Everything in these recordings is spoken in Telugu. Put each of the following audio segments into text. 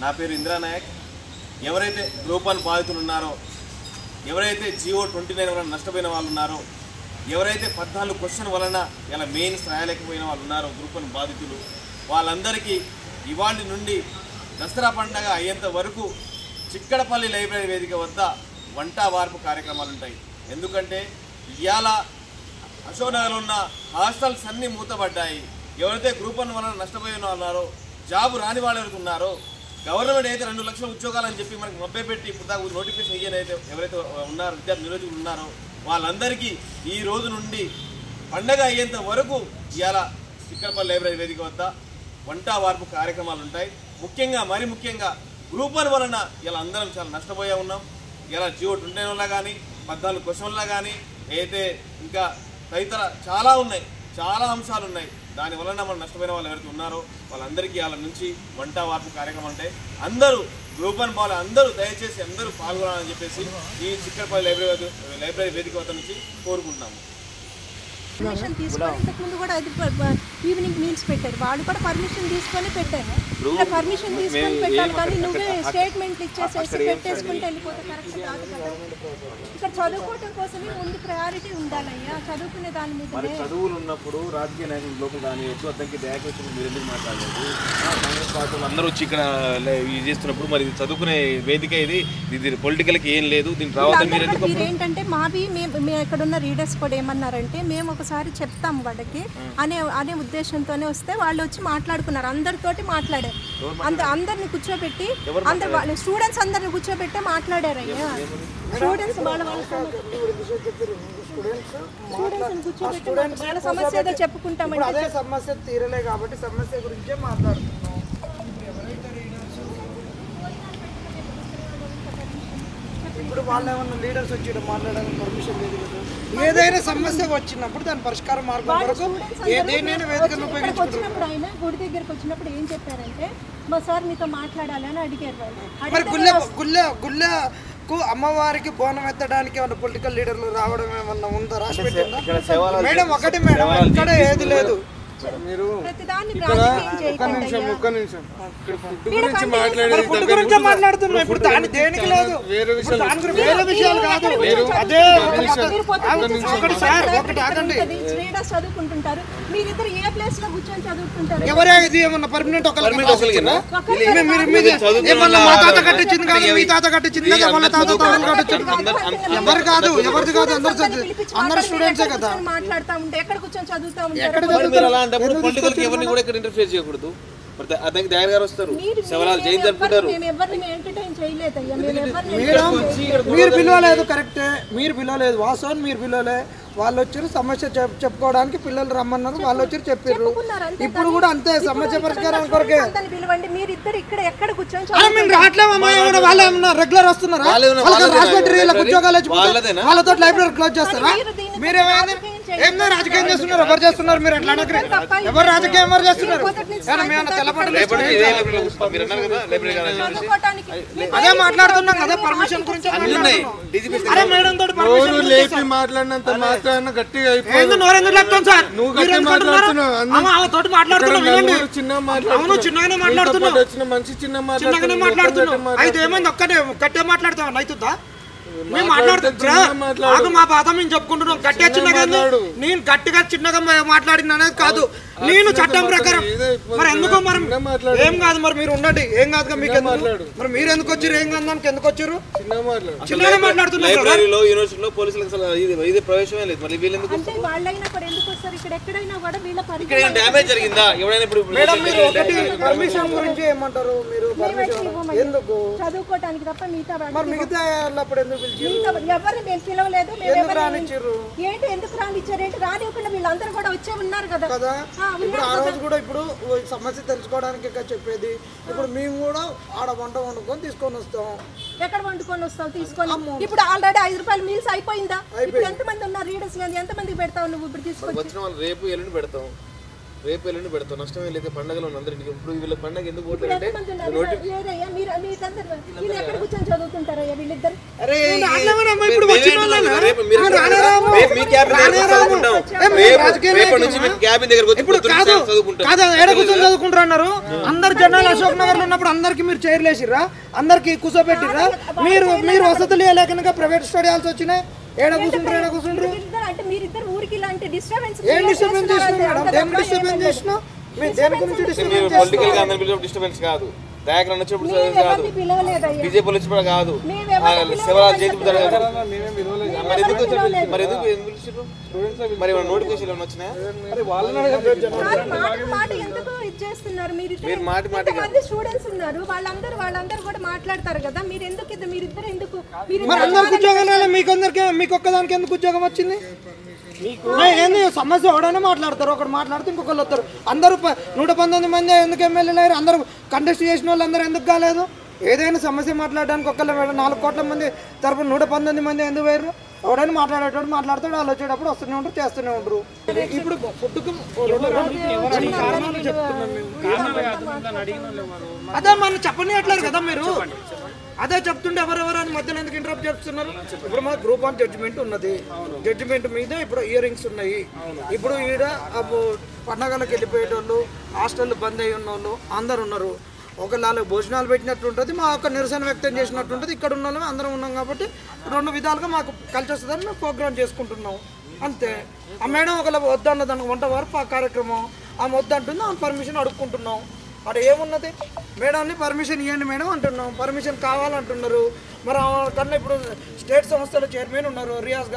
నా పేరు ఇంద్రానాయక్. ఎవరైతే గ్రూప్ 1 బాధితులు ఉన్నారో, ఎవరైతే GO 29 వలన నష్టపోయిన వాళ్ళు ఉన్నారో, ఎవరైతే 14 క్వశ్చన్ వలన ఇలా మెయిన్స్ రాయలేకపోయిన వాళ్ళు ఉన్నారో గ్రూప్ 1 బాధితులు, వాళ్ళందరికీ ఇవాళ నుండి దసరా పండగ అయ్యేంత వరకు చిక్కడపల్లి లైబ్రరీ వేదిక వద్ద వంట వార్పు కార్యక్రమాలు ఉంటాయి. ఎందుకంటే ఇవాళ అశోక్నగర్లో ఉన్న హాస్టల్స్ అన్నీ మూతపడ్డాయి. ఎవరైతే గ్రూప్ 1 వలన నష్టపోయిన వాళ్ళు ఉన్నారో, జాబు రాని వాళ్ళు ఎవరైతే ఉన్నారో, గవర్నమెంట్ అయితే 2 లక్షల ఉద్యోగాలని చెప్పి మనకి మభ్యపెట్టి ఇప్పుడు దాకా నోటిఫికేషన్ ఇయ్యనైతే ఎవరైతే ఉన్నారో విద్యార్థి నిరుద్యోగులు ఉన్నారో వాళ్ళందరికీ ఈ రోజు నుండి పండగ అయ్యేంత వరకు ఇవాళ చిక్కడపల్లి లైబ్రరీ వేదిక వద్ద వంట వార్పు కార్యక్రమాలు ఉంటాయి. మరి ముఖ్యంగా గ్రూప్ 1 వలన ఇలా అందరం చాలా నష్టపోయే ఉన్నాం. ఇలా GO 29 వల్ల కానీ 14 క్వశ్చన్ల కానీ అయితే ఇంకా తదితర చాలా ఉన్నాయి, చాలా అంశాలు ఉన్నాయి. దానివలన మనం నష్టపోయిన వాళ్ళు ఎవరైతే ఉన్నారో వాళ్ళందరికీ వాళ్ళ నుంచి వంట వార్పు కార్యక్రమం అంటే అందరూ గ్రూప్ 1 వాళ్ళు అందరూ దయచేసి అందరూ పాల్గొనాలని చెప్పేసి ఈ చిక్కడపల్లి లైబ్రరీ వేదిక వద్ద నుంచి కోరుకుంటున్నాము. పర్మిషన్ తీసుకొని ఇంతకుముందు కూడా అది ఈవినింగ్ మీల్స్ పెట్టారు, వాళ్ళు కూడా పర్మిషన్ తీసుకొని పెట్టారు. ఇలా పర్మిషన్ తీసుకొని పెట్టాలి కానీ నువ్వే స్టేట్మెంట్లు ఇచ్చేసేసి పెట్టేసుకుంటే వెళ్ళిపోతే కరెక్ట్ కాదు కదా. ఇక్కడ చదువుకోవటం కోసమే ముందు ప్రయారిటీ ఉండాలయ్యా, చదువుకునే దాని మీద. చదువులు ఉన్నప్పుడు రాజకీయ నాయకులు లోపల కానీ ఎక్కువ అతనికి దయాకృష్ణ మీరు ఎందుకు మాట్లాడలేదు? కాంగ్రెస్ పార్టీ అందరూ వచ్చి ఇక్కడ ఇది చేస్తున్నప్పుడు మరి చదువుకునే వేదిక ఇది పొలిటికల్కి ఏం లేదు, దీనికి రావద్దని మీరు ఎందుకు? ఏంటంటే మావి మేము ఇక్కడ ఉన్న రీడర్స్ కూడా ఏమన్నారంటే మేము ఒకసారి చెప్తాము వాళ్ళకి అనే ఉద్దేశంతోనే వస్తే వాళ్ళు వచ్చి మాట్లాడుకున్నారు, అందరితోటి మాట్లాడారు. అందరిని కూర్చోబెట్టి వాళ్ళు స్టూడెంట్స్ అందరిని కూర్చోబెట్టే మాట్లాడారు. అయ్యా స్టూడెంట్స్ వాళ్ళ సమస్య ఏదో చెప్పుకుంటామంటే అదే సమస్య తీరలే కాబట్టి సమస్య గురించే మాట్లాడుతున్నాం. ఇప్పుడు వాళ్ళు ఏమన్నా లీడర్స్ వచ్చి మాట్లాడడానికి పర్మిషన్ లేదు కదా. ఏదైనా సమస్య వచ్చినప్పుడు దాని పరిష్కార మార్గం వరకు ఏదైనా వేదికను ఉపయోగించుకుంటున్నారు. ఆయన గుడి దగ్గరకు వచ్చినప్పుడు ఏం చెప్పారంటే మా సార్ మీతో మాట్లాడాలి అని అడిగారు వాళ్ళు. మరి గుళ్ళకు అమ్మవారికి బోనం ఎత్తడానికి ఏమన్నా పొలిటికల్ లీడర్లు రావడం ఏమన్నా ఉందా? రాసి పెట్టిందా మేడం? ఒకటి మేడం, ఇక్కడ ఏది లేదు. మీరు ఒక్క నిమిషం మాట్లాడుతున్నాం. ఇప్పుడు దాని దేనికి లేదు, వేరే విషయాలు కాదు. అదే చదువుకుంటుంటారు, మీరిద్దరు ఏ ప్లేస్ లో కూర్చొని చదువుకుంటారు? ఎవరే ఇది ఏమన్నా పర్మనెంట్ మా తాత కట్టించింది కాదు, మీ తాత కట్టించింది కదా, వాళ్ళ తాత కట్టించింది. ఎవరు కాదు, ఎవరిది కాదు, అందరు స్టూడెంట్సే కదా. మాట్లాడుతూ ఉంటే ఎక్కడ కూర్చొని చదువుతా ఉంటారు. పొలిటికల్ ఎవరిని కూడా ఇక్కడ ఇంటర్ఫియర్ చేయకూడదు. అతనికి దగ్గర గారు వస్తారు, శివరాలు జయంతి జరుపుకుంటారు. మీరు పిలవలేదు, కరెక్టే, మీరు పిలవలేదు, వాస్తవం మీరు పిలవలే. వాళ్ళు వచ్చారు సమస్య చెప్పుకోవడానికి, పిల్లలు రమ్మన్నారు, వాళ్ళు వచ్చి చెప్పారు. ఇప్పుడు కూడా అంతే, సమస్య పరిష్కారం కొరకే. మేము రావట్లేమమ్మా, వాళ్ళు ఏమన్నా రెగ్యులర్ వస్తున్నారా? వాళ్ళతో లైబ్రరీ క్లోజ్ చేస్తారా? మీరేమైనా ఏమన్నా రాజకీయం చేస్తున్నారు? ఎవరు చేస్తున్నారు? మీరు అట్లా అనగరు. ఎవరు రాజకీయం ఎవరు చేస్తున్నారు? అదే మాట్లాడుతున్నాం కదా, పర్మిషన్ గురించి. అరే మేడం తోటి మాట్లాడినంత మాట్లాడిన గట్టిగా చిన్నగానే మాట్లాడుతున్నాం. అయితే ఏమైంది? ఒక్కటే గట్టిగా మాట్లాడతాం అవుతుందా? మేము మాట్లాడుతున్నాం, మా బాధ మేము చెప్పుకుంటున్నాం. గట్టిగా చిన్నగా, నేను గట్టిగా చిన్నగా మాట్లాడిన అనేది కాదు, నేను చట్టం ప్రకారం. మరి ఎందుకు మరి ఏం కాదు, మరి మీరు ఉండండి, ఏం కాదు మీకు. మరి మీరు ఎందుకు వచ్చారు? ఏం కాదు దానికి ఎందుకు వచ్చారు? చిన్నగా మాట్లాడుతున్నారు. పర్మిషన్ గురించి ఏమంటారు మీరు? ఎందుకు చదువుకోవడానికి తప్ప మిగతా ఎందుకు ఎవరిని పిలవలేదు. ఏంటి ఎందుకు రానిచ్చారు? ఏంటి రానివ్వకుండా వీళ్ళందరూ కూడా వచ్చే ఉన్నారు కదా. ఇప్పుడు ఆ రోజు కూడా ఇప్పుడు సమస్య తెలుసుకోవడానికి చెప్పేది. ఇప్పుడు మేము కూడా ఆడ వంట వండుకొని తీసుకొని వస్తాం. ఎక్కడ వండుకొని వస్తావు? తీసుకొని ఇప్పుడు ఆల్రెడీ 5 రూపాయలు మీల్స్ అయిపోయిందా? ఇప్పుడు ఎంతమంది ఉన్నారు రీడర్స్? ఎంత మందికి పెడతావు నువ్వు? ఇప్పుడు తీసుకొని రేపు ఎల్లుండి పెడతాం. రేపు ఎల్లుండి పెడతాం, నష్టమే లేదు. పండగలో అందరికి ఇప్పుడు వీళ్ళ పండగ ఎందుకు పోతారంటే చదువుకుంటారు. అందరు జనాలు అశోక్ నగర్ లో ఉన్నప్పుడు అందరికి మీరు చైర్లు వేసిర్రా, అందరికి కూర్చోబెట్టిర్రా? మీరు వసతులు లేక ప్రైవేట్ స్టూడియోస్ వచ్చినాయి. ఏడ కూర్చుంటారు ఏం డిస్టర్బెన్స్ చేసినా మేడం? దేని డిస్టర్బెన్స్ చేసినా? మీరు దేని గురించి డిస్టర్బెన్స్ కాదు, దయాకరణ వచ్చినప్పుడు కాదు, బీజేపీ వచ్చినప్పుడు కాదు, శివరాజ్ జయంతి మరి నోటిఫికేషన్ ఏమైనా వచ్చినాయా? స్టూడెంట్స్ ఉన్నారు, వాళ్ళందరూ కూడా మాట్లాడతారు కదా. మీరు ఎందుకు మీరిద్దరు ఎందుకు అందరికి ఉద్యోగం మీకు ఒక్కదానికి ఎందుకు ఉద్యోగం వచ్చింది? ఏంది సమస్య ఎవడైనా మాట్లాడతారు, ఒకటి మాట్లాడితే ఇంకొకళ్ళు వస్తారు. అందరూ 119 మంది ఎందుకు ఎమ్మెల్యేలు అయ్యారు? అందరూ కంటెస్ట్ చేసిన వాళ్ళు అందరూ ఎందుకు కాలేదు? ఏదైనా సమస్య మాట్లాడడానికి ఒక్కళ్ళు 4 కోట్ల మంది తరపున 119 మంది ఎందుకు వేయరు? ఎవడైనా మాట్లాడేటోడు మాట్లాడతాడు, వాళ్ళు వచ్చేటప్పుడు వస్తూనే ఉంటారు, చేస్తూనే ఉంటారు. ఇప్పుడు అదే మనం చెప్పనియట్లేదు కదా మీరు, అదే చెప్తుంటే ఎవరెవరు అని మధ్యలో ఎందుకు ఇంటరప్ట్ చేస్తున్నారు? ఇప్పుడు మా గ్రూప్ 1 జడ్జిమెంట్ ఉన్నది, జడ్జిమెంట్ మీద ఇప్పుడు హియరింగ్స్ ఉన్నాయి. ఇప్పుడు ఈడ పండగలకు వెళ్ళిపోయేటోళ్ళు, హాస్టల్ బంద్ అయ్యి ఉన్నోళ్ళు అందరు ఉన్నారు. ఒకళ్ళు భోజనాలు పెట్టినట్టు ఉంటుంది, మా యొక్క నిరసన వ్యక్తం చేసినట్టు ఉంటుంది. ఇక్కడ ఉన్న వాళ్ళమే అందరం ఉన్నాం కాబట్టి 2 విధాలుగా మాకు కలిసి వస్తుందని మేము ప్రోగ్రామ్ చేసుకుంటున్నాం అంతే. ఆ మేడం ఒకళ్ళు వద్దన్నదానికి వంట వరకు కార్యక్రమం ఆమె వద్దంటుంది, ఆమె పర్మిషన్ అడుక్కుంటున్నాం. అక్కడ ఏమున్నది? మేడంని పర్మిషన్ ఇవ్వండి మేడం అంటున్నాం, పర్మిషన్ కావాలంటున్నారు. మరి కన్నా ఇప్పుడు స్టేట్ సంస్థల చైర్మన్ ఉన్నారు రియాజ్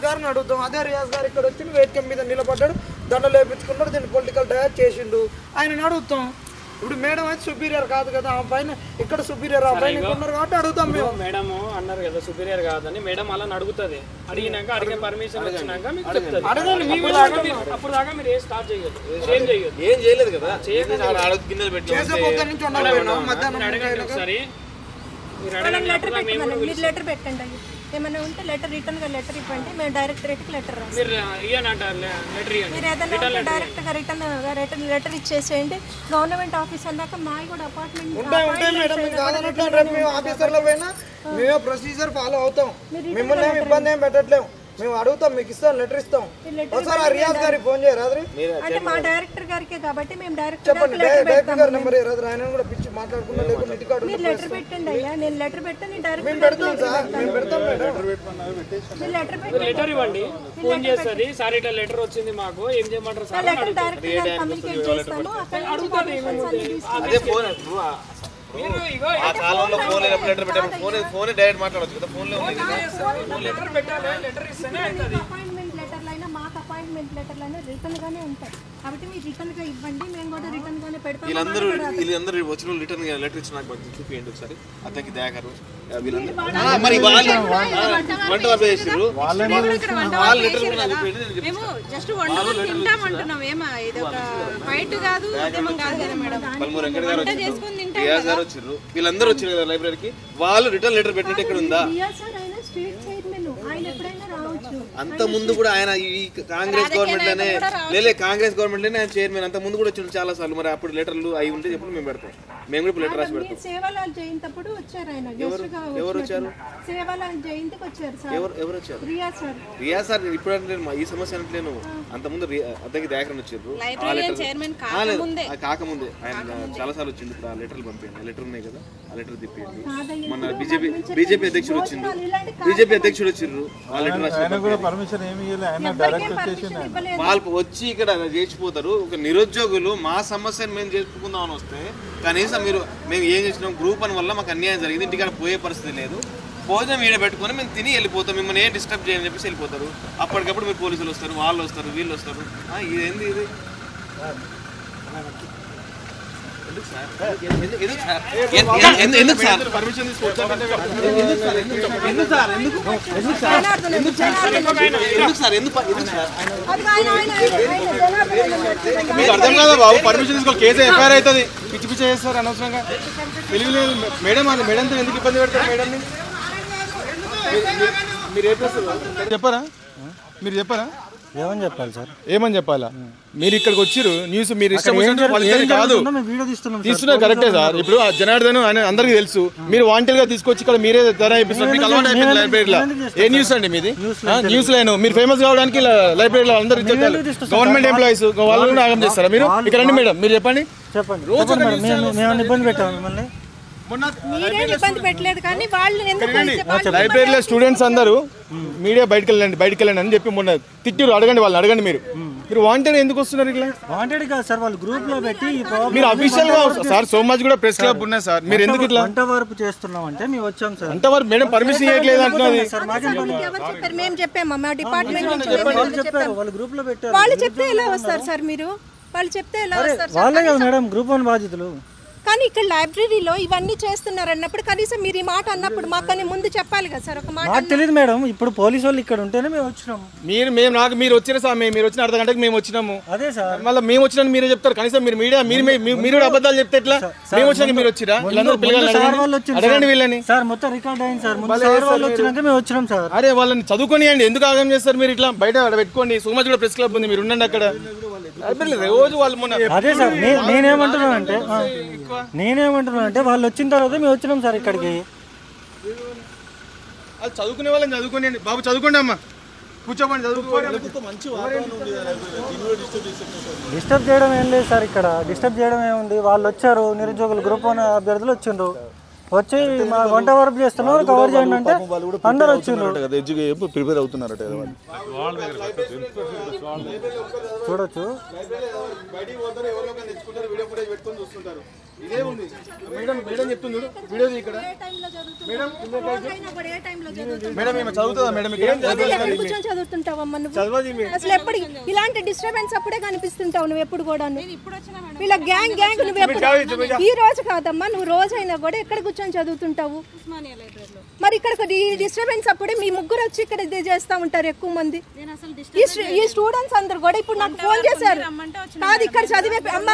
గారిని అడుగుతాం. అదే రియాజ్ గారు ఇక్కడ వచ్చి వేదిక మీద నిలబడ్డాడు, దండలు వేయించుకున్నాడు, దీన్ని పొలిటికల్ డయాట్ చేసిండు, ఆయనని అడుగుతాం. ఇప్పుడు మేడం అయితే సుపీరియర్ కాదు కదా, ఆ పైన ఇక్కడ సుపీరియర్, ఆ పైన ఉన్నారు కాబట్టి అడుగుతాం మేము. మేడం అన్నారు కదా సుపీరియర్ కాదని, మేడం అలా అడుగుతుంది. అడిగే పర్మిషన్ వచ్చినాక మీకు చెప్తుంది. అప్పుడు దాకా మీరు ఏం స్టార్ట్ చేయదు, ఏం చేయలేదు కదా. ఒకసారి మీరు లెటర్ పెట్టండి, ఏమైనా ఉంటే లెటర్ రిటర్న్గా లెటర్ ఇవ్వండి, మేము డైరెక్టరేట్కి లెటర్ రాస్తాం. మీరు ఏదైనా డైరెక్ట్గా రిటర్న్ లెటర్ ఇచ్చేసేయండి. గవర్నమెంట్ ఆఫీసర్ దాకా మావి కూడా అపార్ట్మెంట్ ఆఫీసర్లో పోయినా మేమే ప్రొసీజర్ ఫాలో అవుతాం, మిమ్మల్ని ఏమి ఇబ్బంది ఏం పెట్టట్లేము. మేము అడుగుతాం, మీకు ఇస్తాం, లెటర్ ఇస్తాం. ఒకసారి రియాజ్ గారికి ఫోన్ చేయరాదు, అంటే మా డైరెక్టర్ గారికి కాబట్టి మేము చెప్పండి. డైరెక్టర్ గారి నెంబర్ రాదు, ఆయన కూడా పిచ్చి మాట్లాడుకున్నా లేకుండా ఇంటికాడు మీరు లెటర్ పెట్టండి అయ్యా. నేను లెటర్ పెట్టని డైరెక్ట్ మేము పెడతాం సార్, మేము పెడతాం. లెటర్ ఇవ్వండి, ఫోన్ చేస్తుంది సార్ ఇట్లా లెటర్ వచ్చింది మాకు, ఏం చేయమంటారు సార్? లెటర్ డైరెక్ట్ కమ్యూనికేట్ చేస్తాను. ఆ కాలంలో ఫోన్ లెటర్ పెట్టాము, ఫోన్ డైరెక్ట్ మాట్లాడవచ్చు కదా. ఫోన్లో లెటర్ పెట్టాలి, లెటర్ ఇస్తేనే అవుతుంది. అపాయింట్మెంట్ లెటర్లైనా మాకు అపాయింట్మెంట్ లెటర్లైనా రిటర్న్ గానే ఉంటాయి కాబట్టి మీరు రిటర్న్ గా ఇవ్వండి, మేము కూడా రిటర్న్ గానే పెడతాం. వీళ్ళందరూ వచ్చిన రిటర్న్ లెటర్ ఇచ్చి నాకు చూపించండి ఒకసారి. అతనికి దయాకరు వీళ్ళందరూ మరి వంట చేసారు, వాళ్ళ లెటర్ మేము జస్ట్ వండుకొని తింటామంటున్నాం. ఏమా ఇది ఒక ఫైట్ కాదు, ఉద్యమం కాదు కదా మేడం. పల్మూరు వెంకట గారు వచ్చారు, రియాజ్ గారు వచ్చారు, వీళ్ళందరూ వచ్చారు కదా లైబ్రరీకి. వాళ్ళు రిటర్న్ లెటర్ పెట్టినట్టు ఇక్కడ ఉందా? అంత ముందు కూడా ఆయన ఈ కాంగ్రెస్ గవర్నమెంట్ లోనే కాంగ్రెస్ గవర్నమెంట్ లోనే ఆయన చైర్మన్. అంత ముందు కూడా వచ్చిండు చాలా సార్లు. మరి అప్పుడు లెటర్లు అవి ఉంటే ఎప్పుడు మేము పెడతాం, మేము కూడా లెటర్ రాసి పెడతాం. సేవలాల్ జయంతప్పుడు వచ్చారు ఆయన, ఎవరు వచ్చారు? సేవలాల్ జయంతికి వచ్చారు సార్. ఎవరు వచ్చారు? రియాజ్ సార్. ఇప్పుడు అంటే ఈ సమస్య అంటలేను, అంత ముందు అద్దెకి దయాకరణ వచ్చారు. కాకముందే ఆయన చాలా సార్లు వచ్చింది. ఇప్పుడు ఆ లెటర్లు పంపించండి, ఆ లెటర్ ఉన్నాయి కదా, ఆ లెటర్ తిప్పేయండి. మన బీజేపీ అధ్యక్షుడు వచ్చిండు, వచ్చిర్రు, ఆ లెటర్ రాసి వాళ్ళు వచ్చి ఇక్కడ చేసిపోతారు. ఒక నిరుద్యోగులు మా సమస్యను మేము చెప్పుకుందామని వస్తే కనీసం మేము ఏం చేసినాం, గ్రూప్ అని వల్ల మాకు అన్యాయం జరిగింది, ఇంటికాడ పోయే పరిస్థితి లేదు, భోజనం ఈడ పెట్టుకొని మేము తిని వెళ్ళిపోతాం, మిమ్మల్ని ఏం డిస్టర్బ్ చేయని చెప్పేసి వెళ్ళిపోతారు. అప్పటికప్పుడు మీరు పోలీసులు వస్తారు, వాళ్ళు వస్తారు, వీళ్ళు వస్తారు. ఇదేంది ఇది? ఎందుకు సార్ పర్మిషన్ మీకు అర్థం కాదా బాబు? పర్మిషన్ తీసుకోవాలి, కేసు ఎఫ్ఐఆర్ అవుతుంది. పిచ్చి పిచ్చి చేస్తారు అనవసరంగా. తెలియలేదు మేడం, అది మేడంతో ఎందుకు ఇబ్బంది పెడతారు మేడంని? మీరు ఏ ప్లేస్ చెప్పారా? మీరు చెప్పారా? ఏమని చెప్పాలి సార్? ఏమని చెప్పాలా? మీరు ఇక్కడికి వచ్చిరు న్యూస్ మీరు ఇష్టం కాదు తీస్తున్నారు కరెక్టే సార్. ఇప్పుడు జనార్దన్ ఆయన అందరికీ తెలుసు. మీరు వాంటెడ్ గా తీసుకొచ్చి ఇక్కడ మీరే ధర ఇప్పిస్తారు. మీకు అలవాటు అయిపోయింది లైబ్రరీలో. ఏ న్యూస్ అండి మీది? News line. మీరు ఫేమస్ కావడానికి లైబ్రరీలో అందరూ గవర్నమెంట్ ఎంప్లాయీస్ వాళ్ళు కూడా ఆగం చేస్తారా మీరు? ఇక్కడ రండి మేడం, మీరు చెప్పండి. ఇబ్బంది పెట్టాము మిమ్మల్ని. లైబ్రరీలో స్టూడెంట్స్ అందరూ మీడియా బయటకు వెళ్ళండి అని చెప్పి మొన్న తిట్టిరు. అడగండి వాళ్ళని, అడగండి. మీరు వాంటెడ్ ఎందుకు వస్తున్నారు? ఇట్లా వాంటెడ్ కాదు సార్, వాళ్ళు గ్రూప్ లో పెట్టి మీరు అఫీషియల్ గా సార్ సో మచ్ కూడా ప్రెస్ క్లబ్ ఉన్నాయి సార్. మీరు ఎందుకు ఇట్లా వంట వరకు చేస్తున్నాం అంటే మేము వచ్చాం సార్. వంట వరకు మేడం పర్మిషన్ ఇవ్వట్లేదు అంటున్నది. మేము చెప్పాము మా డిపార్ట్మెంట్ నుంచి చెప్పారు, వాళ్ళు గ్రూప్ లో పెట్టారు. వాళ్ళు చెప్తే ఎలా వస్తారు సార్? మీరు వాళ్ళు చెప్తే ఎలా వస్తారు? వాళ్ళే కదా మేడం గ్రూప్ 1 బాధితులు. కానీ ఇక్కడ లైబ్రరీలో ఇవన్నీ చేస్తున్నారు అన్నప్పుడు కనీసం మీరు ఈ మాట అన్నప్పుడు మాకు ముందు చెప్పాలి కదా సార్. ఒక మాట నాకు తెలియదు మేడం, ఇప్పుడు పోలీసు వాళ్ళు ఇక్కడ ఉంటేనే మేము వచ్చినాము. మీరు వచ్చిన సమయం మీరు వచ్చిన అర్ధ గంటకి మేము వచ్చినాము. అదే సార్, మళ్ళీ మేము వచ్చినా మీరే చెప్తారు. కనీసం మీరు మీడియా మీరు కూడా అబద్ధాలు చెప్తే ఎట్లా? మేము వచ్చినాక మీరు వచ్చిరా? అడగండి వీళ్ళని. సార్ మొత్తం రికార్డ్ అయింది సార్. వాళ్ళు వచ్చినాక మేము వచ్చినాం సార్. అరే వాళ్ళని చదువుకోనియండి, ఎందుకు ఆగం చేస్తారు మీరు? ఇట్లా బయట పెట్టుకోండి. సో మచ్ కూడా ప్రెస్ క్లబ్ ఉంది, మీరు ఉండండి అక్కడ. రోజు వాళ్ళు మొన్న అదే సార్ నేనేమంటున్నానంటే వాళ్ళు వచ్చిన తర్వాత మేము వచ్చినాం సార్ ఇక్కడికి. అది చదువుకునే వాళ్ళని చదువుకోండి. బాబు చదువుకోండి అమ్మా, కూర్చోండి, చదువుకోండి. డిస్టర్బ్ చేయడం ఏం లేదు సార్. ఇక్కడ డిస్టర్బ్ చేయడం ఏముంది? వాళ్ళు వచ్చారు, నిరుద్యోగులు గ్రూప్ 1 అభ్యర్థులు వచ్చిండ్రు. వచ్చి మా వంట వర్క్ చేస్తున్నారు, కవర్ చేయండి అంటే అందరు వచ్చిండ్రు. ప్రిపేర్ అవుతున్నారట చూడొచ్చు. అసలు ఎప్పుడు ఇలాంటి డిస్టర్బెన్స్ అప్పుడే కనిపిస్తుంటావు నువ్వు ఎప్పుడు కూడా. వీళ్ళ గ్యాంగ్ నువ్వు ఎప్పుడు ఈ రోజు కాదమ్మా, నువ్వు రోజైనా కూడా ఎక్కడ కూర్చొని చదువుతుంటావు? మరి ఇక్కడ డిస్టర్బెన్స్ అప్పుడే మీ ముగ్గురు వచ్చి ఇక్కడ ఇది చేస్తా ఉంటారు ఎక్కువ మంది. ఈ స్టూడెంట్స్ అందరు కూడా ఇప్పుడు నాకు ఫోన్ చేశారు. కాదు ఇక్కడ చదివే అమ్మ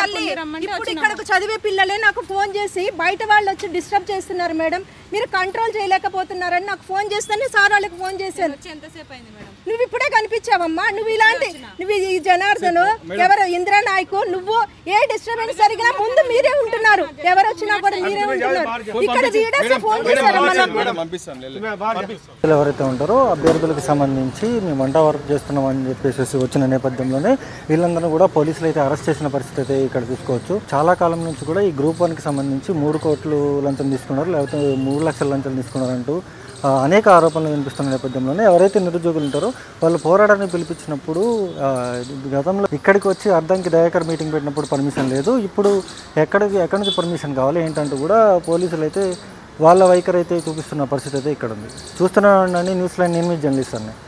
తల్లి, ఇప్పుడు ఇక్కడ చదివే పిల్లలే నాకు ఫోన్ చేసి బయట వాళ్ళు వచ్చి డిస్టర్బ్ చేస్తున్నారు మేడం, మీరు కంట్రోల్ చేయలేకపోతున్నారని నాకు ఫోన్ చేస్తేనే సార్ వాళ్ళకి ఫోన్ చేశాను. నువ్వు ఇప్పుడే కనిపించావమ్మా. నువ్వు ఈ జనార్దను ఎవరు ఇందిరా నాయకు, నువ్వు ఏ డిస్టర్బెన్స్ జరిగినా ముందు మీరే ఉంటున్నారు. ఎవరు వచ్చినా కూడా మీరే ఉంటున్నారు. ఇక్కడ లీడర్స్ ఫోన్ చేశారమ్మా. ఎవరైతే ఉంటారో అభ్యర్థులకు సంబంధించి మేము వంట వర్క్ చేస్తున్నాం అని చెప్పేసి వచ్చిన నేపథ్యంలోనే వీళ్ళందరూ కూడా పోలీసులు అయితే అరెస్ట్ చేసిన పరిస్థితి అయితే ఇక్కడ చూసుకోవచ్చు. చాలా కాలం నుంచి కూడా ఈ గ్రూప్ 1కి సంబంధించి 3 కోట్లు లంచం తీసుకున్నారు, లేకపోతే 3 లక్షల లంచం తీసుకున్నారంటూ అనేక ఆరోపణలు వినిపిస్తున్న నేపథ్యంలోనే ఎవరైతే నిరుద్యోగులు ఉంటారో వాళ్ళు పోరాటాన్ని పిలిపించినప్పుడు గతంలో ఇక్కడికి వచ్చి అర్ధంకి దయాకర్ మీటింగ్ పెట్టినప్పుడు పర్మిషన్ లేదు, ఇప్పుడు ఎక్కడి నుంచి పర్మిషన్ కావాలి ఏంటంటూ కూడా పోలీసులు అయితే వాళ్ళ వైఖరి అయితే చూపిస్తున్న పరిస్థితి అయితే ఇక్కడ ఉంది. చూస్తున్నాను న్యూస్ లైన్, నేను మీ జర్నలిస్ట్ అన్నీ.